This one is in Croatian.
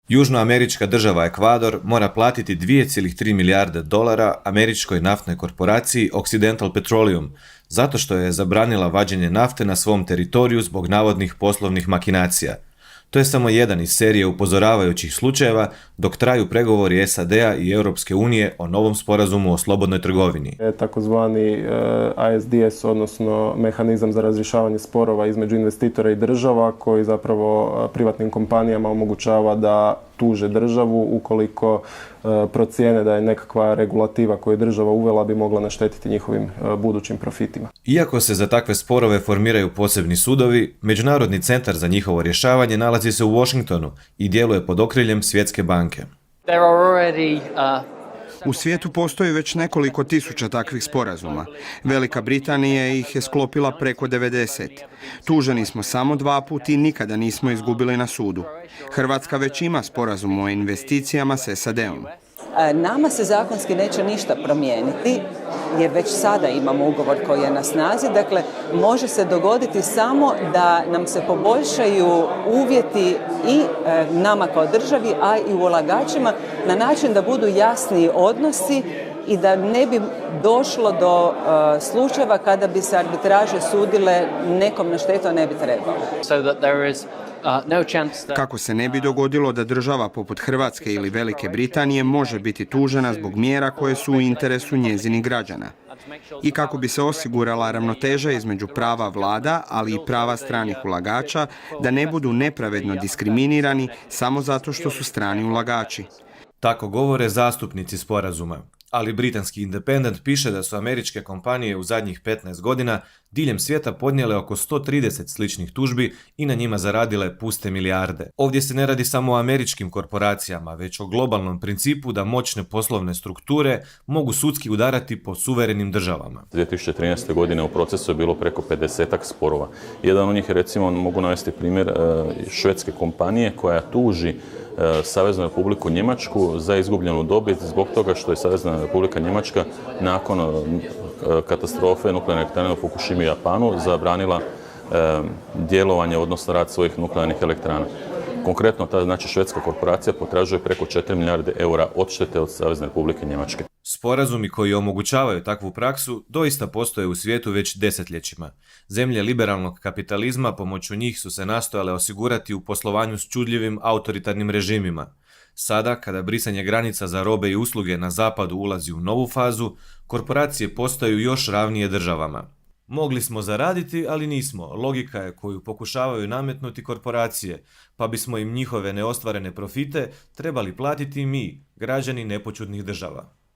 Južnoamerička država Ekvador mora platiti 2,3 milijarde dolara američkoj naftnoj korporaciji Occidental Petroleum, zato što je zabranila vađenje nafte na svom teritoriju zbog navodnih poslovnih makinacija. To je samo jedan iz serije upozoravajućih slučajeva dok traju pregovori SAD-a i Europske unije o novom sporazumu o slobodnoj trgovini. Takozvani ISDS, odnosno mehanizam za razrješavanje sporova između investitora i država, koji zapravo privatnim kompanijama omogućava da tuže državu ukoliko procijene da je nekakva regulativa koju je država uvela bi mogla naštetiti njihovim budućim profitima. Iako se za takve sporove formiraju posebni sudovi, Međunarodni centar za njihovo rješavanje nalazi se u Washingtonu i djeluje pod okriljem Svjetske banke. U svijetu postoji već nekoliko tisuća takvih sporazuma. Velika Britanija ih je sklopila preko 90. Tuženi smo samo 2 puta i nikada nismo izgubili na sudu. Hrvatska već ima sporazum o investicijama s SAD-om. Nama se zakonski neće ništa promijeniti, jer već sada imamo ugovor koji je na snazi. Dakle, može se dogoditi samo da nam se poboljšaju uvjeti i nama kao državi, a i ulagačima na način da budu jasniji odnosi i da ne bi došlo do slučajeva kada bi se arbitraže sudile nekom na štetu, a ne bi trebalo. Kako se ne bi dogodilo da država poput Hrvatske ili Velike Britanije može biti tužena zbog mjera koje su u interesu njezinih građana. I kako bi se osigurala ravnoteža između prava vlada, ali i prava stranih ulagača, da ne budu nepravedno diskriminirani samo zato što su strani ulagači. Tako govore zastupnici sporazuma. Ali britanski Independent piše da su američke kompanije u zadnjih 15 godina diljem svijeta podnijele oko 130 sličnih tužbi i na njima zaradile puste milijarde. Ovdje se ne radi samo o američkim korporacijama, već o globalnom principu da moćne poslovne strukture mogu sudski udarati po suverenim državama. 2013. godine u procesu je bilo preko 50-ak sporova. Jedan od njih je, recimo, mogu navesti primjer švedske kompanije koja tuži Saveznu Republiku Njemačku za izgubljenu dobit zbog toga što je Savezna Republika Njemačka nakon katastrofe nuklearne elektrane u Fukushimi u Japanu zabranila djelovanje, odnosno rad svojih nuklearnih elektrana. Konkretno, ta znači švedska korporacija potražuje preko 4 milijarde eura odštete od Savezne Republike Njemačke. Sporazumi koji omogućavaju takvu praksu doista postoje u svijetu već desetljećima. Zemlje liberalnog kapitalizma pomoću njih su se nastojale osigurati u poslovanju s čudljivim autoritarnim režimima. Sada, kada brisanje granica za robe i usluge na zapadu ulazi u novu fazu, korporacije postaju još ravnije državama. Mogli smo zaraditi, ali nismo. Logika je koju pokušavaju nametnuti korporacije, pa bismo im njihove neostvarene profite trebali platiti mi, građani nepoćudnih država.